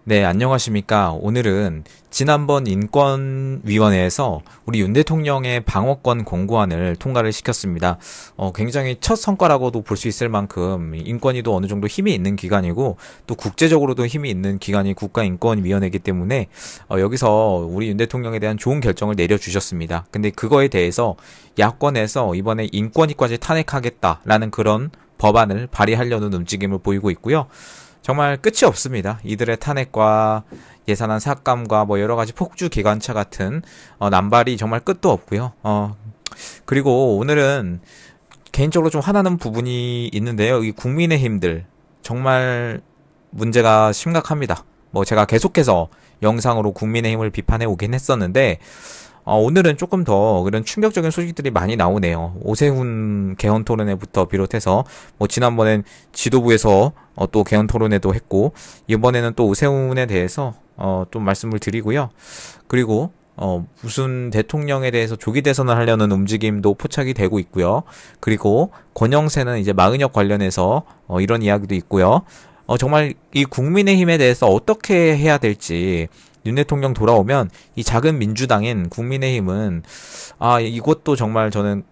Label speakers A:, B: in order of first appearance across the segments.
A: 네, 안녕하십니까. 오늘은 지난번 인권위원회에서 우리 윤 대통령의 방어권 공고안을 통과를 시켰습니다. 굉장히 첫 성과라고도 볼 수 있을 만큼 인권위도 어느 정도 힘이 있는 기관이고 또 국제적으로도 힘이 있는 기관이 국가인권위원회이기 때문에 여기서 우리 윤 대통령에 대한 좋은 결정을 내려주셨습니다. 근데 그거에 대해서 야권에서 이번에 인권위까지 탄핵하겠다라는 그런 법안을 발의하려는 움직임을 보이고 있고요. 정말 끝이 없습니다. 이들의 탄핵과 예산안 삭감과 뭐 여러가지 폭주 기관차 같은 남발이 정말 끝도 없고요. 그리고 오늘은 개인적으로 좀 화나는 부분이 있는데요. 이 국민의힘들 정말 문제가 심각합니다. 뭐 제가 계속해서 영상으로 국민의힘을 비판해 오긴 했었는데 오늘은 조금 더 그런 충격적인 소식들이 많이 나오네요. 오세훈 개헌 토론회부터 비롯해서 뭐 지난번엔 지도부에서 또 개헌 토론회도 했고 이번에는 또 오세훈에 대해서 좀 말씀을 드리고요. 그리고 무슨 대통령에 대해서 조기 대선을 하려는 움직임도 포착이 되고 있고요. 그리고 권영세는 이제 마은혁 관련해서 이런 이야기도 있고요. 정말 이 국민의힘에 대해서 어떻게 해야 될지 윤 대통령 돌아오면 이 작은 민주당인 국민의힘은 이것도 정말 저는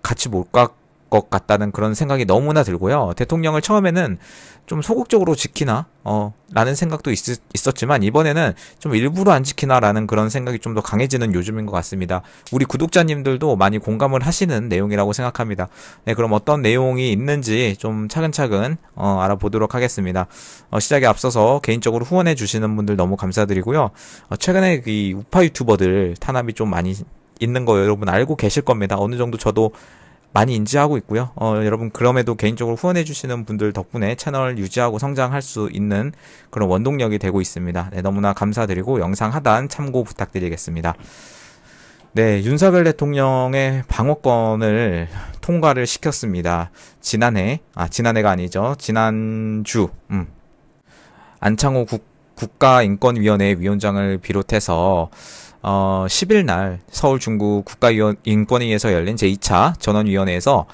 A: 같이 못 갈 것 같다는 그런 생각이 너무나 들고요. 대통령을 처음에는 좀 소극적으로 지키나 라는 생각도 있었지만 이번에는 좀 일부러 안 지키나 라는 그런 생각이 좀 더 강해지는 요즘인 것 같습니다. 우리 구독자님들도 많이 공감을 하시는 내용이라고 생각합니다. 네, 그럼 어떤 내용이 있는지 좀 차근차근 알아보도록 하겠습니다. 시작에 앞서서 개인적으로 후원해 주시는 분들 너무 감사드리고요. 최근에 이 우파 유튜버들 탄압이 좀 많이 있는 거 여러분 알고 계실 겁니다. 어느 정도 저도 많이 인지하고 있고요. 여러분 그럼에도 개인적으로 후원해 주시는 분들 덕분에 채널 유지하고 성장할 수 있는 그런 원동력이 되고 있습니다. 네, 너무나 감사드리고 영상 하단 참고 부탁드리겠습니다. 네, 윤석열 대통령의 방어권을 통과를 시켰습니다. 지난해가 아니죠. 지난주 안창호 국가인권위원회 위원장을 비롯해서 10일 날 서울 중구 국가인권위에서 열린 제2차 전원위원회에서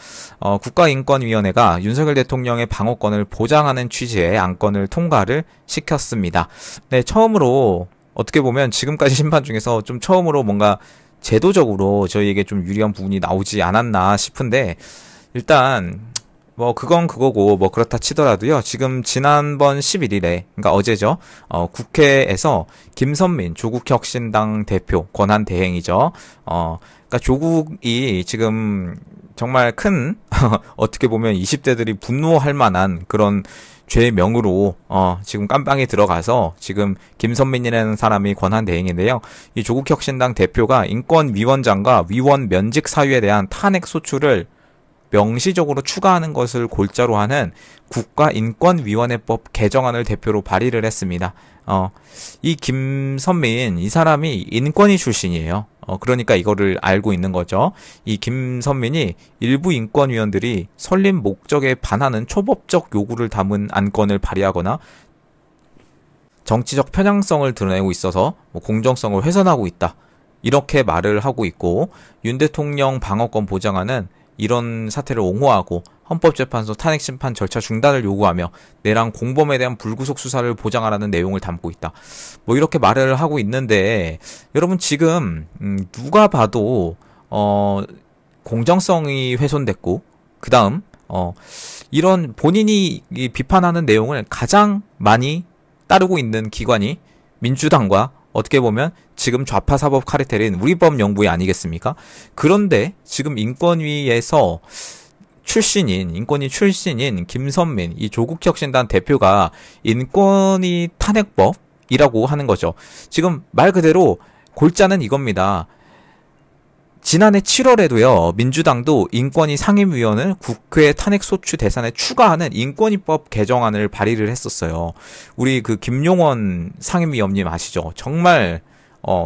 A: 국가인권위원회가 윤석열 대통령의 방어권을 보장하는 취지의 안건을 통과를 시켰습니다. 네, 처음으로 어떻게 보면 지금까지 심판 중에서 좀 처음으로 뭔가 제도적으로 저희에게 좀 유리한 부분이 나오지 않았나 싶은데 일단 뭐 그건 그거고 뭐 그렇다 치더라도요. 지금 지난번 11일에 그러니까 어제죠. 국회에서 김선민 조국혁신당 대표 권한대행이죠. 그러니까 조국이 지금 정말 큰 어떻게 보면 20대들이 분노할 만한 그런 죄명으로 지금 깜빵에 들어가서 지금 김선민이라는 사람이 권한대행인데요. 이 조국혁신당 대표가 인권위원장과 위원 면직 사유에 대한 탄핵 소추를 명시적으로 추가하는 것을 골자로 하는 국가인권위원회법 개정안을 대표로 발의를 했습니다. 이 김선민, 이 사람이 인권위 출신이에요. 그러니까 이거를 알고 있는 거죠. 이 김선민이 일부 인권위원들이 설립 목적에 반하는 초법적 요구를 담은 안건을 발의하거나 정치적 편향성을 드러내고 있어서 공정성을 훼손하고 있다. 이렇게 말을 하고 있고 윤 대통령 방어권 보장안은 이런 사태를 옹호하고 헌법재판소 탄핵심판 절차 중단을 요구하며 내란 공범에 대한 불구속 수사를 보장하라는 내용을 담고 있다. 뭐 이렇게 말을 하고 있는데 여러분 지금 누가 봐도 공정성이 훼손됐고 그 다음 이런 본인이 비판하는 내용을 가장 많이 따르고 있는 기관이 민주당과 어떻게 보면 지금 좌파 사법 카르텔인 우리법연구위 아니겠습니까? 그런데 지금 인권위에서 인권위 출신인 김선민, 이 조국혁신당 대표가 인권위 탄핵법이라고 하는 거죠. 지금 말 그대로 골자는 이겁니다. 지난해 7월에도요, 민주당도 인권위 상임위원을 국회 탄핵소추 대상에 추가하는 인권위법 개정안을 발의를 했었어요. 우리 그 김용원 상임위원님 아시죠? 정말,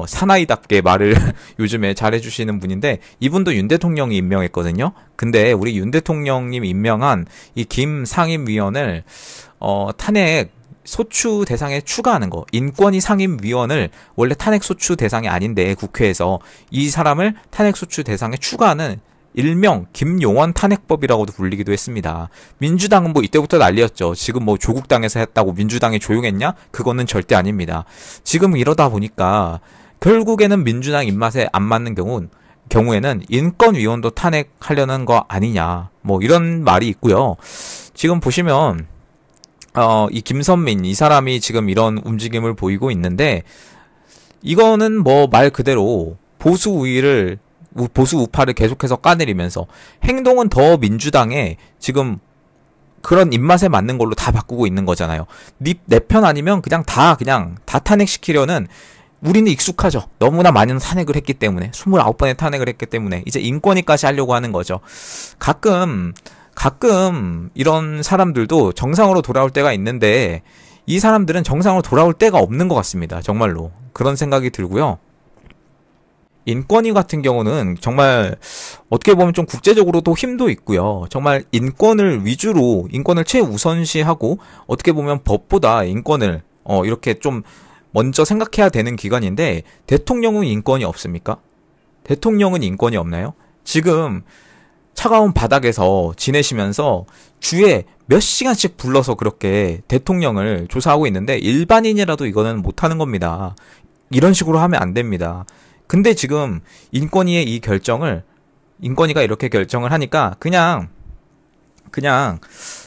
A: 사나이답게 말을 요즘에 잘해주시는 분인데, 이분도 윤 대통령이 임명했거든요? 근데 우리 윤 대통령님 임명한 이 김 상임위원을, 탄핵, 소추 대상에 추가하는 거. 인권위 상임위원을 원래 탄핵소추 대상이 아닌데 국회에서 이 사람을 탄핵소추 대상에 추가하는 일명 김용원 탄핵법이라고도 불리기도 했습니다. 민주당은 뭐 이때부터 난리였죠. 지금 뭐 조국 당에서 했다고 민주당이 조용했냐? 그거는 절대 아닙니다. 지금 이러다 보니까 결국에는 민주당 입맛에 안 맞는 경우에는 인권위원도 탄핵하려는 거 아니냐, 뭐 이런 말이 있고요. 지금 보시면 이 김선민 이 사람이 지금 이런 움직임을 보이고 있는데, 이거는 뭐 말 그대로 보수 우파를 계속해서 까내리면서 행동은 더 민주당에 지금 그런 입맛에 맞는 걸로 다 바꾸고 있는 거잖아요. 내 편 아니면 그냥 다 탄핵시키려는, 우리는 익숙하죠. 너무나 많은 탄핵을 했기 때문에, 29번의 탄핵을 했기 때문에 이제 인권위까지 하려고 하는 거죠. 가끔 이런 사람들도 정상으로 돌아올 때가 있는데, 이 사람들은 정상으로 돌아올 때가 없는 것 같습니다. 정말로 그런 생각이 들고요. 인권위 같은 경우는 정말 어떻게 보면 좀 국제적으로도 힘도 있고요. 정말 인권을 위주로, 인권을 최우선시하고, 어떻게 보면 법보다 인권을 이렇게 좀 먼저 생각해야 되는 기관인데, 대통령은 인권이 없습니까? 대통령은 인권이 없나요? 지금 차가운 바닥에서 지내시면서 주에 몇 시간씩 불러서 그렇게 대통령을 조사하고 있는데, 일반인이라도 이거는 못하는 겁니다. 이런 식으로 하면 안 됩니다. 근데 지금 인권위의 이 결정을, 인권위가 이렇게 결정을 하니까 그냥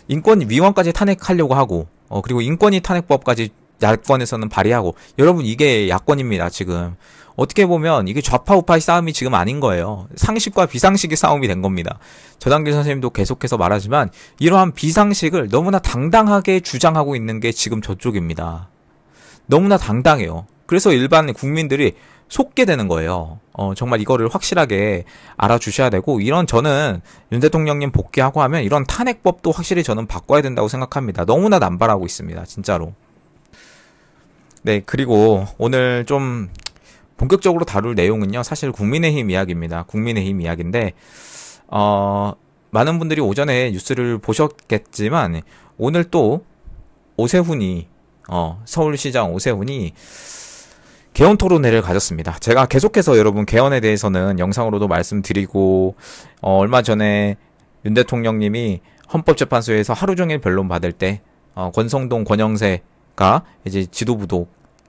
A: 인권위원까지 탄핵하려고 하고, 그리고 인권위 탄핵법까지 야권에서는 발의하고. 여러분, 이게 야권입니다. 지금 어떻게 보면 이게 좌파 우파의 싸움이 지금 아닌 거예요. 상식과 비상식의 싸움이 된 겁니다. 전한길 선생님도 계속해서 말하지만, 이러한 비상식을 너무나 당당하게 주장하고 있는 게 지금 저쪽입니다. 너무나 당당해요. 그래서 일반 국민들이 속게 되는 거예요. 정말 이거를 확실하게 알아주셔야 되고, 저는 윤 대통령님 복귀하고 하면 이런 탄핵법도 확실히 저는 바꿔야 된다고 생각합니다. 너무나 남발하고 있습니다. 진짜로. 네, 그리고 오늘 좀 본격적으로 다룰 내용은요, 사실 국민의힘 이야기입니다. 국민의힘 이야기인데, 많은 분들이 오전에 뉴스를 보셨겠지만, 오늘 또 오세훈이, 서울시장 오세훈이 개헌 토론회를 가졌습니다. 제가 계속해서 여러분 개헌에 대해서는 영상으로도 말씀드리고, 얼마 전에 윤 대통령님이 헌법재판소에서 하루 종일 변론 받을 때, 권성동, 권영세가 이제 지도부도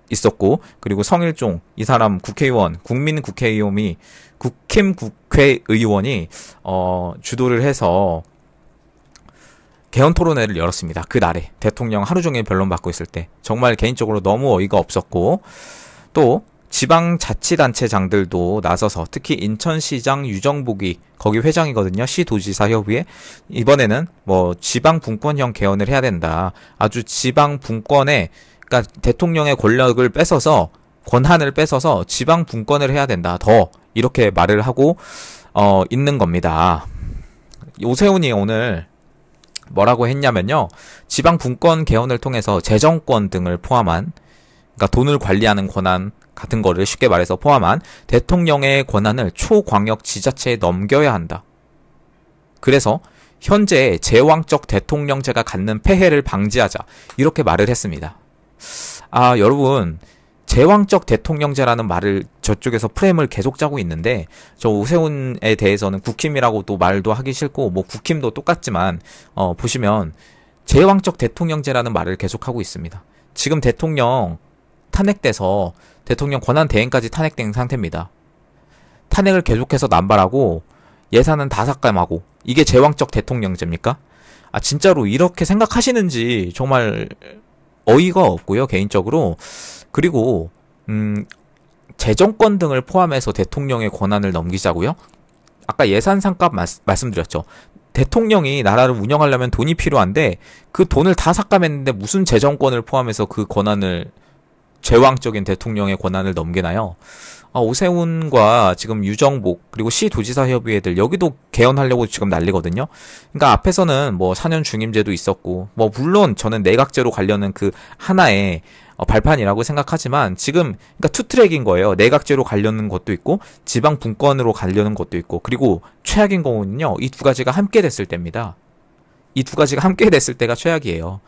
A: 있었고, 그리고 성일종 이 사람 국회의원, 국민국회의원이 주도를 해서 개헌 토론회를 열었습니다. 그날에 대통령 하루 종일 변론 받고 있을 때 정말 개인적으로 너무 어이가 없었고, 또 지방자치단체장들도 나서서, 특히 인천시장 유정복이 거기 회장이거든요. 시도지사협의회. 이번에는 뭐 지방분권형 개헌을 해야 된다. 아주 지방분권에, 그러니까 대통령의 권력을 뺏어서, 권한을 뺏어서 지방분권을 해야 된다. 더 이렇게 말을 하고 있는 겁니다. 오세훈이 오늘 뭐라고 했냐면요, 지방분권 개헌을 통해서 재정권 등을 포함한, 그러니까 돈을 관리하는 권한 같은 거를 쉽게 말해서 포함한 대통령의 권한을 초광역 지자체에 넘겨야 한다. 그래서 현재 제왕적 대통령제가 갖는 폐해를 방지하자, 이렇게 말을 했습니다. 여러분, 제왕적 대통령제라는 말을 저쪽에서 프레임을 계속 짜고 있는데, 저 오세훈에 대해서는 국힘이라고도 말도 하기 싫고, 뭐 국힘도 똑같지만, 보시면 제왕적 대통령제라는 말을 계속하고 있습니다. 지금 대통령 탄핵돼서 대통령 권한 대행까지 탄핵된 상태입니다. 탄핵을 계속해서 남발하고 예산은 다 삭감하고, 이게 제왕적 대통령제입니까? 진짜로 이렇게 생각하시는지 정말 어이가 없고요, 개인적으로. 그리고 재정권 등을 포함해서 대통령의 권한을 넘기자고요? 아까 예산 삭감 말씀드렸죠. 대통령이 나라를 운영하려면 돈이 필요한데, 그 돈을 다 삭감했는데 무슨 재정권을 포함해서 그 권한을, 제왕적인 대통령의 권한을 넘기나요? 오세훈과 지금 유정복, 그리고 시도지사 협의회들, 여기도 개헌하려고 지금 난리거든요. 그러니까 앞에서는 뭐 4년 중임제도 있었고, 뭐 물론 저는 내각제로 가려는 그 하나의 발판이라고 생각하지만, 지금 그러니까 투트랙인 거예요. 내각제로 가려는 것도 있고, 지방 분권으로 가려는 것도 있고, 그리고 최악인 경우는요, 이 두 가지가 함께 됐을 때입니다. 이 두 가지가 함께 됐을 때가 최악이에요.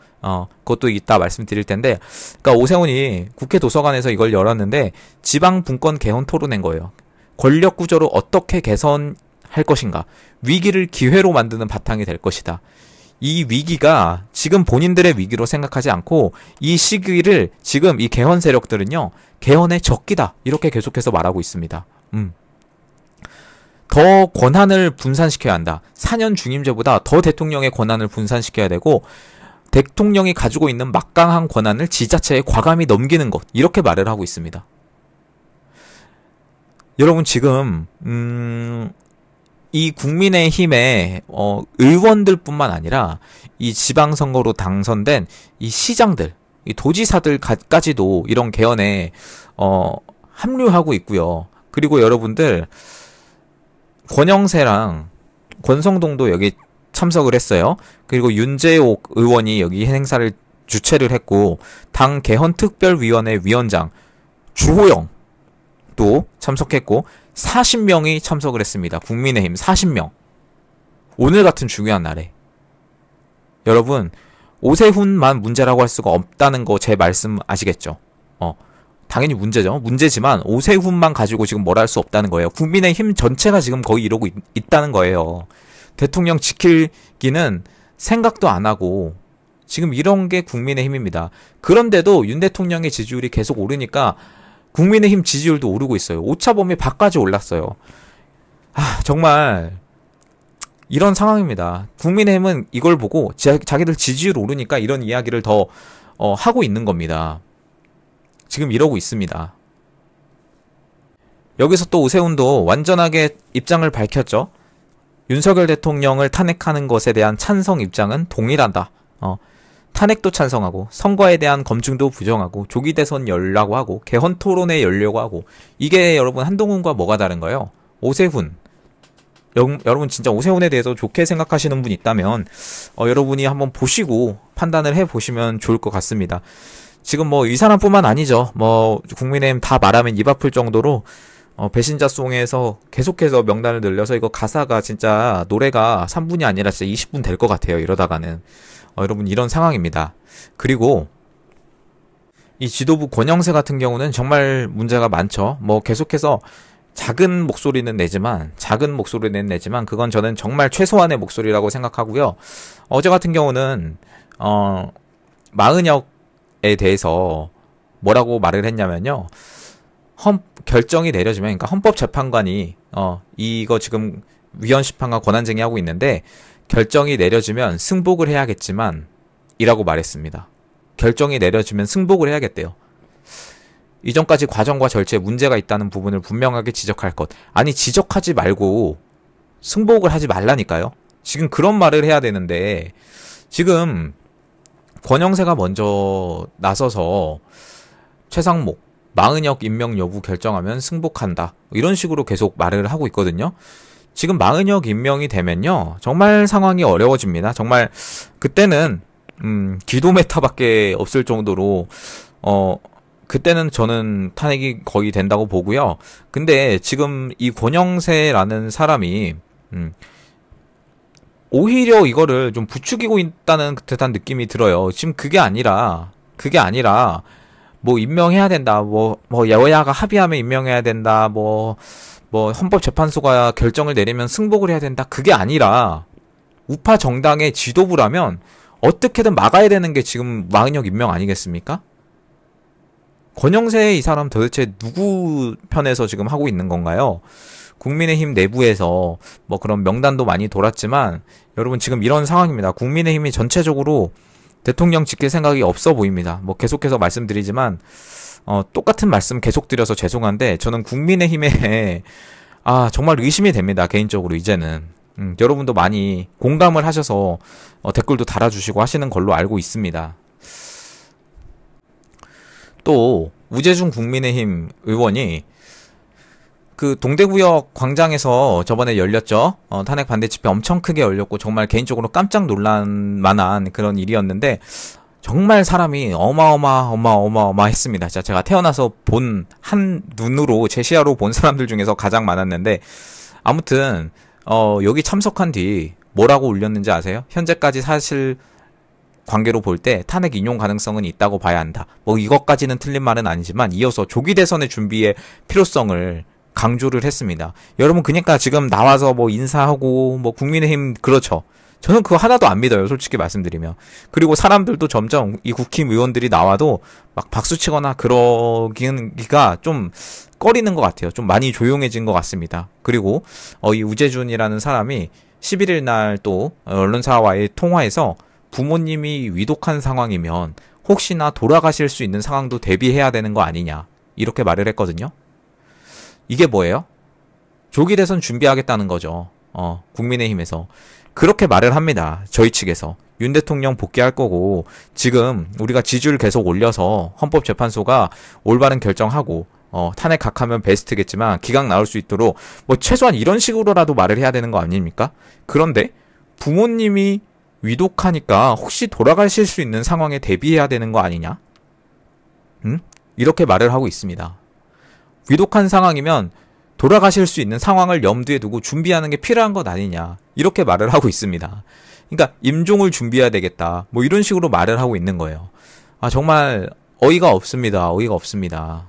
A: 그것도 이따 말씀드릴 텐데, 그러니까 오세훈이 국회 도서관에서 이걸 열었는데, 지방 분권 개헌 토론인 거예요. 권력 구조를 어떻게 개선할 할 것인가? 위기를 기회로 만드는 바탕이 될 것이다. 이 위기가 지금 본인들의 위기로 생각하지 않고 이 시기를 지금 이 개헌 세력들은요, 개헌의 적기다. 이렇게 계속해서 말하고 있습니다. 더 권한을 분산시켜야 한다. 4년 중임제보다 더 대통령의 권한을 분산시켜야 되고, 대통령이 가지고 있는 막강한 권한을 지자체에 과감히 넘기는 것. 이렇게 말을 하고 있습니다. 여러분 지금 이 국민의힘의 의원들뿐만 아니라 이 지방선거로 당선된 이 시장들, 이 도지사들까지도 이런 개헌에 합류하고 있고요. 그리고 여러분들 권영세랑 권성동도 여기 참석을 했어요. 그리고 윤재옥 의원이 여기 행사를 주최를 했고, 당 개헌특별위원회 위원장 주호영 또 참석했고 40명이 참석을 했습니다. 국민의힘 40명. 오늘 같은 중요한 날에. 여러분, 오세훈만 문제라고 할 수가 없다는 거 제 말씀 아시겠죠? 당연히 문제죠. 문제지만 오세훈만 가지고 지금 뭘 할 수 없다는 거예요. 국민의힘 전체가 지금 거의 이러고 있다는 거예요. 대통령 지키기는 생각도 안 하고 지금 이런 게 국민의힘입니다. 그런데도 윤 대통령의 지지율이 계속 오르니까 국민의힘 지지율도 오르고 있어요. 오차범위 밖까지 올랐어요. 정말 이런 상황입니다. 국민의힘은 이걸 보고 자기들 지지율 오르니까 이런 이야기를 더 하고 있는 겁니다. 지금 이러고 있습니다. 여기서 또 오세훈도 완전하게 입장을 밝혔죠. 윤석열 대통령을 탄핵하는 것에 대한 찬성 입장은 동일하다. 탄핵도 찬성하고 선거에 대한 검증도 부정하고 조기 대선 열라고 하고 개헌 토론회 열려고 하고, 이게 여러분 한동훈과 뭐가 다른가요? 오세훈. 여러분 진짜 오세훈에 대해서 좋게 생각하시는 분 있다면 여러분이 한번 보시고 판단을 해보시면 좋을 것 같습니다. 지금 뭐 이 사람뿐만 아니죠. 뭐 국민의힘 다 말하면 입 아플 정도로 배신자송에서 계속해서 명단을 늘려서 이거 가사가 진짜 노래가 3분이 아니라 진짜 20분 될 것 같아요. 이러다가는. 여러분 이런 상황입니다. 그리고 이 지도부 권영세 같은 경우는 정말 문제가 많죠. 뭐 계속해서 작은 목소리는 내지만 그건 저는 정말 최소한의 목소리라고 생각하고요. 어제 같은 경우는 마은혁에 대해서 뭐라고 말을 했냐면요. 결정이 내려지면, 그러니까 헌법재판관이 이거 지금 위헌심판과 권한쟁의 하고 있는데 결정이 내려지면 승복을 해야겠지만 이라고 말했습니다. 결정이 내려지면 승복을 해야겠대요. 이전까지 과정과 절차에 문제가 있다는 부분을 분명하게 지적할 것. 아니 지적하지 말고 승복을 하지 말라니까요. 지금 그런 말을 해야 되는데 지금 권영세가 먼저 나서서 최상목, 마은혁 임명 여부 결정하면 승복한다. 이런 식으로 계속 말을 하고 있거든요. 지금 마은혁 임명이 되면요. 정말 상황이 어려워집니다. 정말 그때는 기도 메타밖에 없을 정도로 그때는 저는 탄핵이 거의 된다고 보고요. 근데 지금 이 권영세라는 사람이 오히려 이거를 좀 부추기고 있다는 듯한 느낌이 들어요. 지금 그게 아니라 뭐 임명해야 된다. 뭐 여야가 합의하면 임명해야 된다. 뭐 헌법재판소가 결정을 내리면 승복을 해야 된다. 그게 아니라 우파 정당의 지도부라면 어떻게든 막아야 되는 게 지금 마은혁 임명 아니겠습니까? 권영세 이 사람 도대체 누구 편에서 지금 하고 있는 건가요? 국민의힘 내부에서 뭐 그런 명단도 많이 돌았지만 여러분 지금 이런 상황입니다. 국민의힘이 전체적으로 대통령 지킬 생각이 없어 보입니다. 뭐 계속해서 말씀드리지만 똑같은 말씀 계속 드려서 죄송한데 저는 국민의힘에 정말 의심이 됩니다. 개인적으로 이제는 여러분도 많이 공감을 하셔서 댓글도 달아주시고 하시는 걸로 알고 있습니다. 또 우재중 국민의힘 의원이 그 동대구역 광장에서 저번에 열렸죠. 탄핵 반대 집회 엄청 크게 열렸고 정말 개인적으로 깜짝 놀랄 만한 그런 일이었는데 정말 사람이 어마어마했습니다. 진짜 제가 태어나서 본 한 눈으로 제 시야로 본 사람들 중에서 가장 많았는데 아무튼 여기 참석한 뒤 뭐라고 올렸는지 아세요? 현재까지 사실 관계로 볼 때 탄핵 인용 가능성은 있다고 봐야 한다. 뭐 이것까지는 틀린 말은 아니지만 이어서 조기 대선의 준비의 필요성을 강조를 했습니다. 여러분, 그러니까 지금 나와서 뭐 인사하고 뭐 국민의힘 그렇죠. 저는 그거 하나도 안 믿어요, 솔직히 말씀드리면. 그리고 사람들도 점점 이 국힘 의원들이 나와도 막 박수치거나 그러기가 좀 꺼리는 것 같아요. 좀 많이 조용해진 것 같습니다. 그리고 이 우재준이라는 사람이 11일 날 또 언론사와의 통화에서 부모님이 위독한 상황이면 혹시나 돌아가실 수 있는 상황도 대비해야 되는 거 아니냐, 이렇게 말을 했거든요. 이게 뭐예요? 조기 대선 준비하겠다는 거죠. 국민의힘에서 그렇게 말을 합니다. 저희 측에서 윤 대통령 복귀할 거고, 지금 우리가 지지율 계속 올려서 헌법재판소가 올바른 결정하고 탄핵 각하면 베스트겠지만 기각 나올 수 있도록 뭐 최소한 이런 식으로라도 말을 해야 되는 거 아닙니까? 그런데 부모님이 위독하니까 혹시 돌아가실 수 있는 상황에 대비해야 되는 거 아니냐? 이렇게 말을 하고 있습니다. 위독한 상황이면 돌아가실 수 있는 상황을 염두에 두고 준비하는 게 필요한 것 아니냐, 이렇게 말을 하고 있습니다. 그러니까 임종을 준비해야 되겠다, 뭐 이런 식으로 말을 하고 있는 거예요. 정말 어이가 없습니다. 어이가 없습니다.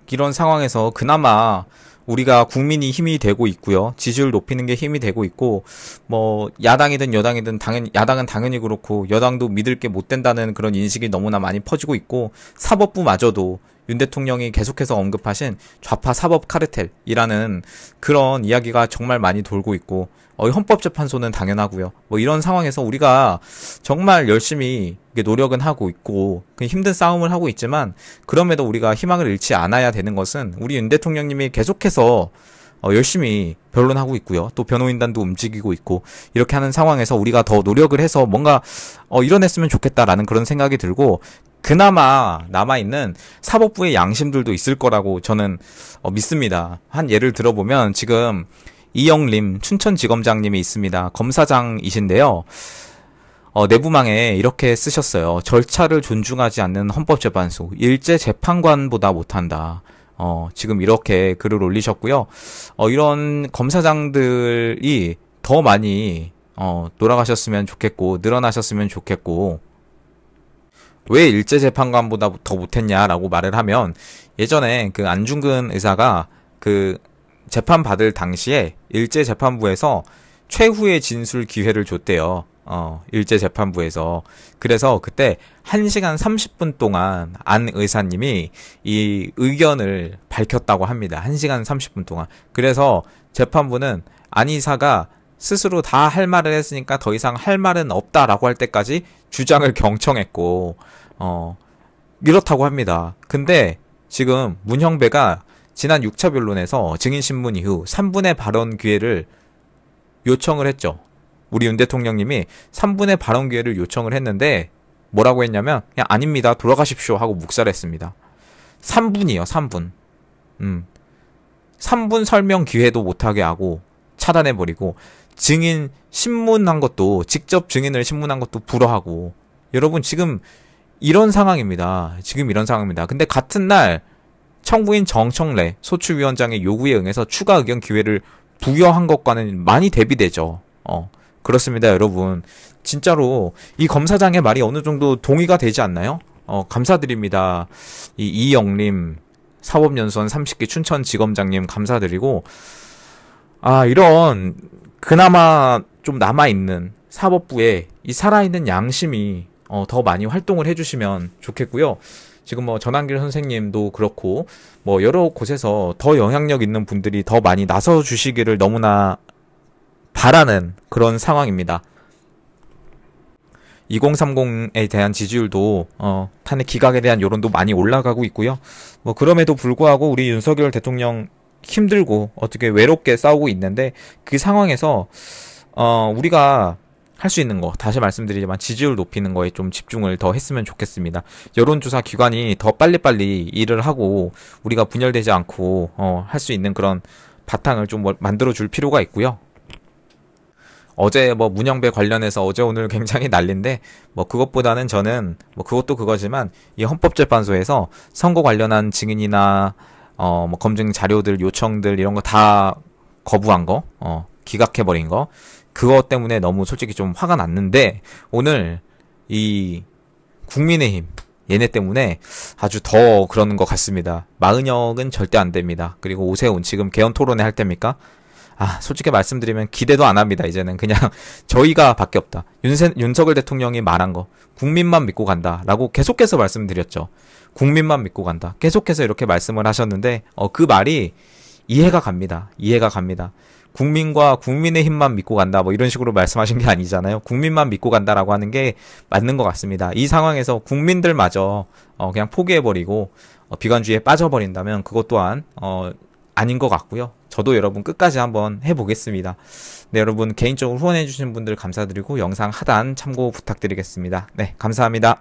A: 이런 상황에서 그나마 우리가 국민이 힘이 되고 있고요. 지지율 높이는 게 힘이 되고 있고, 뭐 야당이든 여당이든 당연히 야당은 당연히 그렇고 여당도 믿을 게 못 된다는 그런 인식이 너무나 많이 퍼지고 있고, 사법부마저도 윤 대통령이 계속해서 언급하신 좌파 사법 카르텔이라는 그런 이야기가 정말 많이 돌고 있고, 헌법재판소는 당연하고요. 뭐 이런 상황에서 우리가 정말 열심히 노력은 하고 있고 힘든 싸움을 하고 있지만, 그럼에도 우리가 희망을 잃지 않아야 되는 것은 우리 윤 대통령님이 계속해서 열심히 변론하고 있고요. 또 변호인단도 움직이고 있고, 이렇게 하는 상황에서 우리가 더 노력을 해서 뭔가 이뤄냈으면 좋겠다라는 그런 생각이 들고, 그나마 남아있는 사법부의 양심들도 있을 거라고 저는 믿습니다. 한 예를 들어보면 지금 이영림 춘천지검장님이 있습니다. 검사장이신데요. 내부망에 이렇게 쓰셨어요. 절차를 존중하지 않는 헌법재판소, 일제재판관보다 못한다. 지금 이렇게 글을 올리셨고요. 이런 검사장들이 더 많이 돌아가셨으면 좋겠고 늘어나셨으면 좋겠고, 왜 일제재판관보다 더 못했냐라고 말을 하면, 예전에 그 안중근 의사가 그 재판 받을 당시에 일제재판부에서 최후의 진술 기회를 줬대요. 일제재판부에서. 그래서 그때 1시간 30분 동안 안 의사님이 이 의견을 밝혔다고 합니다. 1시간 30분 동안. 그래서 재판부는 안 의사가 스스로 다 할 말을 했으니까 더 이상 할 말은 없다라고 할 때까지 주장을 경청했고, 이렇다고 합니다. 근데 지금 문형배가 지난 6차 변론에서 증인신문 이후 3분의 발언 기회를 요청을 했죠. 우리 윤 대통령님이 3분의 발언 기회를 요청을 했는데 뭐라고 했냐면, 그냥 아닙니다, 돌아가십시오 하고 묵살했습니다. 3분이요, 3분. 3분 설명 기회도 못하게 하고 차단해버리고, 증인 신문한 것도, 직접 증인을 신문한 것도 불허하고. 여러분, 지금 이런 상황입니다. 지금 이런 상황입니다. 근데 같은 날 청부인 정청래 소추위원장의 요구에 응해서 추가 의견 기회를 부여한 것과는 많이 대비되죠. 그렇습니다, 여러분. 진짜로 이 검사장의 말이 어느 정도 동의가 되지 않나요? 감사드립니다. 이영림 사법연수원 30기 춘천지검장님 감사드리고, 이런 그나마 좀 남아있는 사법부에 이 살아있는 양심이 더 많이 활동을 해주시면 좋겠고요. 지금 뭐 전한길 선생님도 그렇고 뭐 여러 곳에서 더 영향력 있는 분들이 더 많이 나서 주시기를 너무나 바라는 그런 상황입니다. 2030에 대한 지지율도 탄핵 기각에 대한 여론도 많이 올라가고 있고요. 뭐 그럼에도 불구하고 우리 윤석열 대통령 힘들고 어떻게 외롭게 싸우고 있는데, 그 상황에서 우리가 할 수 있는 거, 다시 말씀드리지만 지지율 높이는 거에 좀 집중을 더 했으면 좋겠습니다. 여론조사 기관이 더 빨리빨리 일을 하고 우리가 분열되지 않고 할 수 있는 그런 바탕을 좀 만들어줄 필요가 있고요. 어제 뭐 문영배 관련해서 어제 오늘 굉장히 난리인데, 뭐 그것보다는 저는 뭐 그것도 그거지만 이 헌법재판소에서 선거 관련한 증인이나 뭐 검증 자료들 요청들 이런 거 다 거부한 거, 기각해버린 거, 그것 때문에 너무 솔직히 좀 화가 났는데, 오늘 이 국민의힘 얘네 때문에 아주 더 그러는 것 같습니다. 마은혁은 절대 안 됩니다. 그리고 오세훈 지금 개헌 토론회 할 때입니까? 솔직히 말씀드리면 기대도 안 합니다. 이제는 그냥 저희가 밖에 없다. 윤석열 대통령이 말한 거 국민만 믿고 간다라고 계속해서 말씀드렸죠. 국민만 믿고 간다. 계속해서 이렇게 말씀을 하셨는데 그 말이 이해가 갑니다. 이해가 갑니다. 국민과 국민의힘만 믿고 간다 뭐 이런 식으로 말씀하신 게 아니잖아요. 국민만 믿고 간다라고 하는 게 맞는 것 같습니다. 이 상황에서 국민들마저 그냥 포기해버리고 비관주의에 빠져버린다면 그것 또한 아닌 것 같고요. 저도 여러분 끝까지 한번 해보겠습니다. 네, 여러분 개인적으로 후원해주신 분들 감사드리고 영상 하단 참고 부탁드리겠습니다. 네, 감사합니다.